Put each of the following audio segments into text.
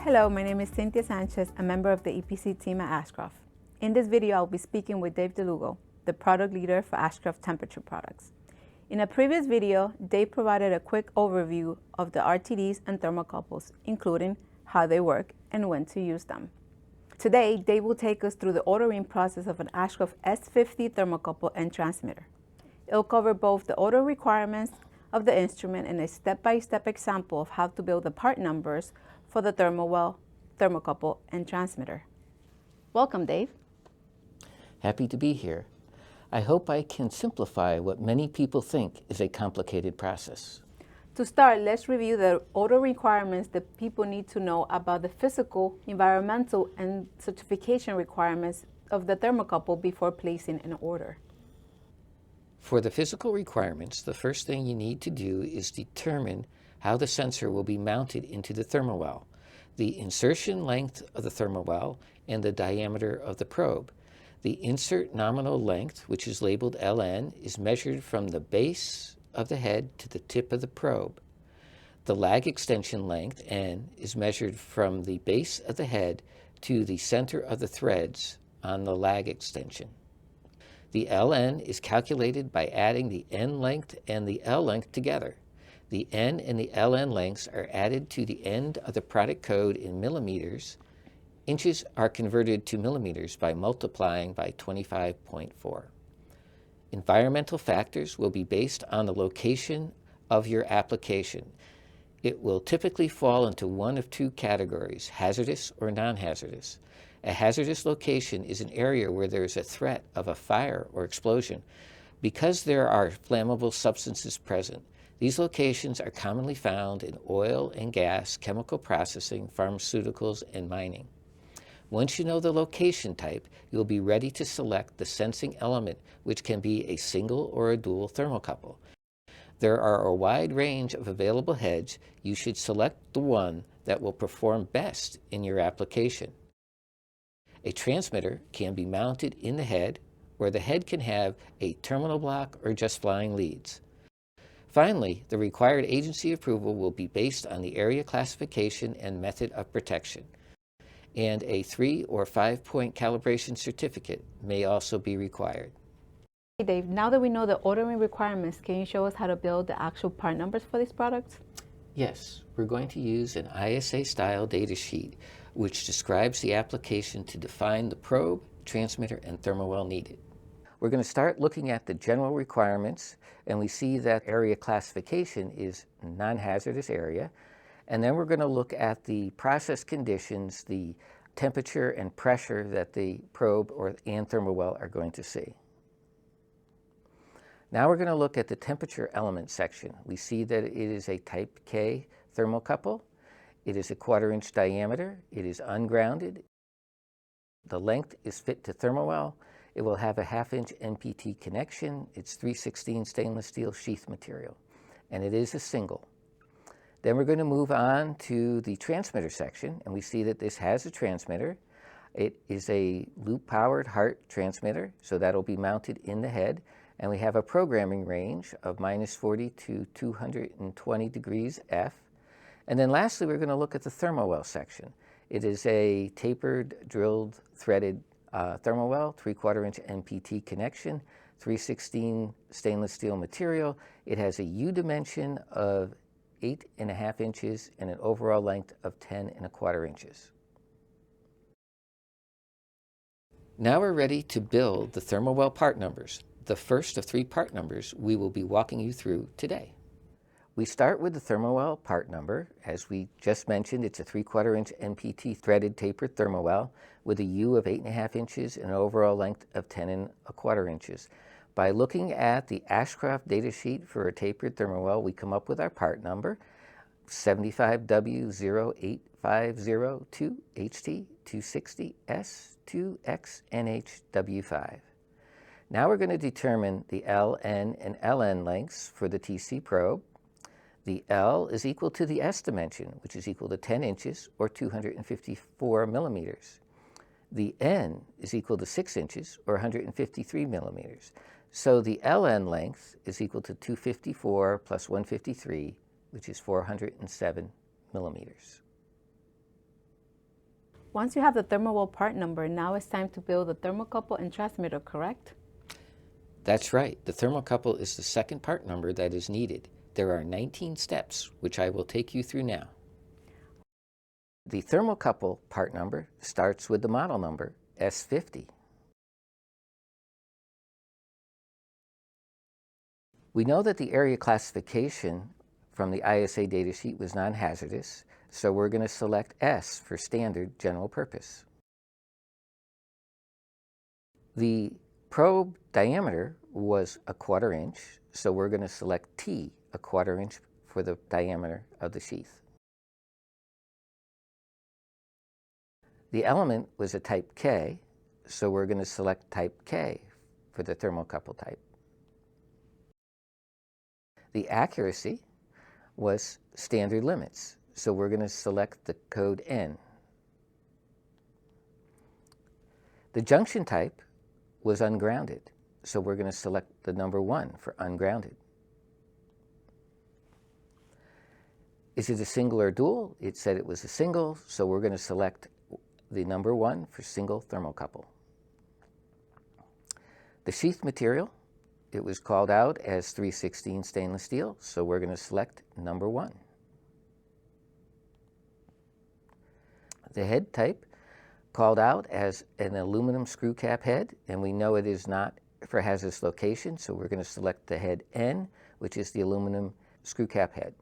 Hello, my name is Cynthia Sanchez, a member of the EPC team at Ashcroft. In this video, I'll be speaking with Dave DeLugo, the product leader for Ashcroft Temperature Products. In a previous video, Dave provided a quick overview of the RTDs and thermocouples, including how they work and when to use them. Today, Dave will take us through the ordering process of an Ashcroft S50 thermocouple and transmitter. It'll cover both the order requirements of the instrument and a step-by-step example of how to build the part numbers for the thermocouple, and transmitter. Welcome, Dave. Happy to be here. I hope I can simplify what many people think is a complicated process. To start, let's review the order requirements that people need to know about the physical, environmental, and certification requirements of the thermocouple before placing an order. For the physical requirements, the first thing you need to do is determine how the sensor will be mounted into the thermowell, the insertion length of the thermowell, and the diameter of the probe. The insert nominal length, which is labeled LN, is measured from the base of the head to the tip of the probe. The lag extension length, N, is measured from the base of the head to the center of the threads on the lag extension. The LN is calculated by adding the N length and the L length together. The N and the LN lengths are added to the end of the product code in millimeters. Inches are converted to millimeters by multiplying by 25.4. Environmental factors will be based on the location of your application. It will typically fall into one of two categories, hazardous or non-hazardous. A hazardous location is an area where there is a threat of a fire or explosion. Because there are flammable substances present, these locations are commonly found in oil and gas, chemical processing, pharmaceuticals, and mining. Once you know the location type, you'll be ready to select the sensing element, which can be a single or a dual thermocouple. There are a wide range of available heads. You should select the one that will perform best in your application. A transmitter can be mounted in the head, or the head can have a terminal block or just flying leads. Finally, the required agency approval will be based on the area classification and method of protection. And a 3- or 5-point calibration certificate may also be required. Hey Dave, now that we know the ordering requirements, can you show us how to build the actual part numbers for these products? Yes, we're going to use an ISA-style data sheet which describes the application to define the probe, transmitter, and thermowell needed. We're going to start looking at the general requirements, and we see that area classification is non-hazardous area. And then we're going to look at the process conditions, the temperature and pressure that the probe and thermowell are going to see. Now we're going to look at the temperature element section. We see that it is a type K thermocouple. It is a 1/4 inch diameter. It is ungrounded. The length is fit to thermowell. It will have a 1/2 inch NPT connection. It's 316 stainless steel sheath material, and it is a single. Then we're going to move on to the transmitter section, and we see that this has a transmitter. It is a loop-powered Hart transmitter, so that'll be mounted in the head, and we have a programming range of -40 to 220 degrees F. And then lastly, we're going to look at the thermowell section. It is a tapered, drilled, threaded thermowell, 3/4 inch NPT connection, 316 stainless steel material. It has a U dimension of 8.5 inches and an overall length of 10.25 inches. Now we're ready to build the thermowell part numbers, the first of 3 part numbers we will be walking you through today. We start with the thermowell part number. As we just mentioned, it's a 3/4 inch NPT threaded tapered thermowell with a U of 8.5 inches and an overall length of 10.25 inches. By looking at the Ashcroft data sheet for a tapered thermowell, we come up with our part number, 75W08502HT260S2XNHW5. Now we're going to determine the LN and LN lengths for the TC probe. The L is equal to the S dimension, which is equal to 10 inches or 254 millimeters. The N is equal to 6 inches or 153 millimeters. So the LN length is equal to 254 plus 153, which is 407 millimeters. Once you have the Thermowell part number, now it's time to build the thermocouple and transmitter, correct? That's right. The thermocouple is the second part number that is needed. There are 19 steps, which I will take you through now. The thermocouple part number starts with the model number, S50. We know that the area classification from the ISA datasheet was non-hazardous, so we're going to select S for standard general purpose. The probe diameter was 1/4 inch, so we're going to select T, 1/4 inch for the diameter of the sheath. The element was a type K, so we're going to select type K for the thermocouple type. The accuracy was standard limits, so we're going to select the code N. The junction type was ungrounded, so we're going to select the number 1 for ungrounded. Is it a single or dual? It said it was a single, so we're going to select the number 1 for single thermocouple. The sheath material, it was called out as 316 stainless steel, so we're going to select number 1. The head type called out as an aluminum screw cap head, and we know it is not for hazardous location, so we're going to select the head N, which is the aluminum screw cap head.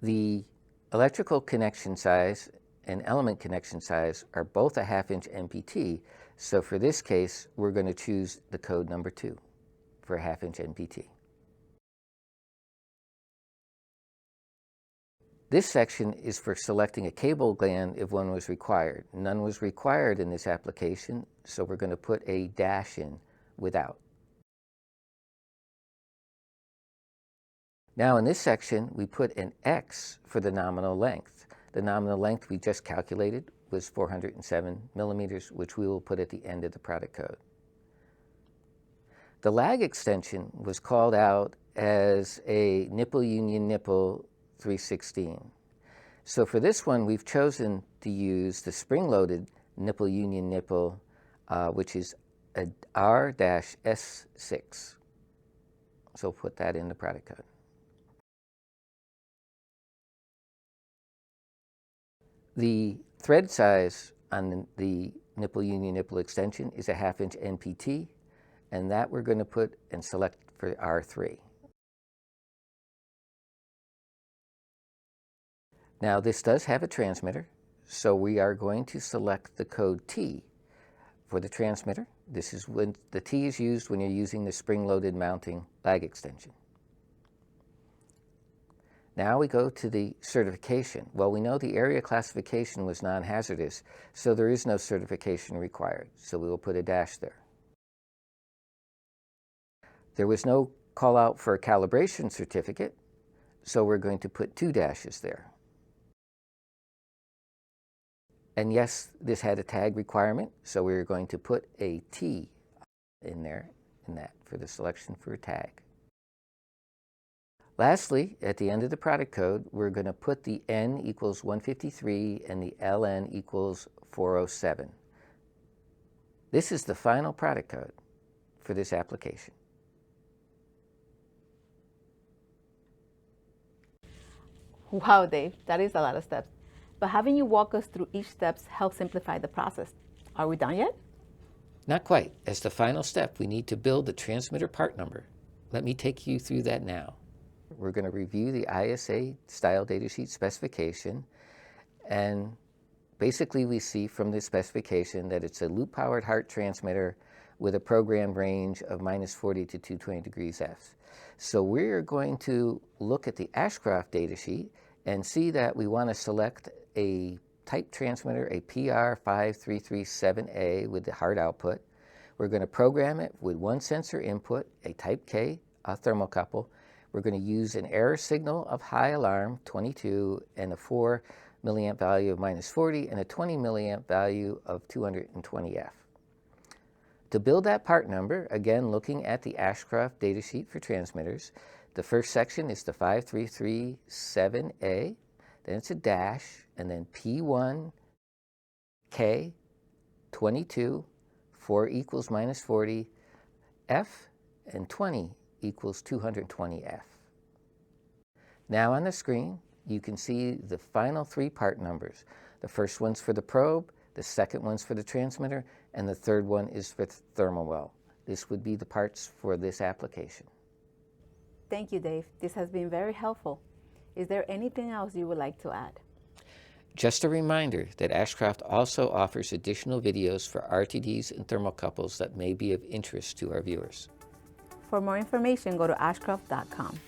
The electrical connection size and element connection size are both a 1/2 inch NPT, so for this case, we're going to choose the code number 2 for a 1/2 inch NPT. This section is for selecting a cable gland if one was required. None was required in this application, so we're going to put a dash in without. Now in this section, we put an X for the nominal length. The nominal length we just calculated was 407 millimeters, which we will put at the end of the product code. The lag extension was called out as a nipple union nipple 316. So for this one, we've chosen to use the spring-loaded nipple union nipple, which is a R-S6. So put that in the product code. The thread size on the nipple union nipple extension is a 1/2 inch NPT, and that we're going to put and select for R3. Now this does have a transmitter, so we are going to select the code T for the transmitter. This is when the T is used when you're using the spring-loaded mounting lag extension. Now we go to the certification. Well, we know the area classification was non-hazardous, so there is no certification required, so we will put a dash there. There was no call out for a calibration certificate, so we're going to put 2 dashes there. And yes, this had a tag requirement, so we're going to put a T in there, in that, for the selection for a tag. Lastly, at the end of the product code, we're going to put the N equals 153 and the LN equals 407. This is the final product code for this application. Wow, Dave, that is a lot of steps. But having you walk us through each step helps simplify the process. Are we done yet? Not quite. As the final step, we need to build the transmitter part number. Let me take you through that now. We're going to review the ISA style datasheet specification, and basically we see from the specification that it's a loop-powered Hart transmitter with a programmed range of -40 to 220 degrees F. So we're going to look at the Ashcroft datasheet and see that we want to select a type transmitter, a PR5337A with the Hart output. We're going to program it with 1 sensor input, a type K thermocouple. We're going to use an error signal of high alarm 22 and a 4 milliamp value of -40 and a 20 milliamp value of 220 F. To build that part number, again looking at the Ashcroft datasheet for transmitters, the first section is the 5337A. then it's a dash, and then P1, K, 22, 4 equals minus 40, F, and 20 equals 220F. Now on the screen, you can see the final 3 part numbers. The first one's for the probe, the second one's for the transmitter, and the third one is for the thermal well. This would be the parts for this application. Thank you, Dave. This has been very helpful. Is there anything else you would like to add? Just a reminder that Ashcraft also offers additional videos for RTDs and thermocouples that may be of interest to our viewers. For more information, go to ashcraft.com.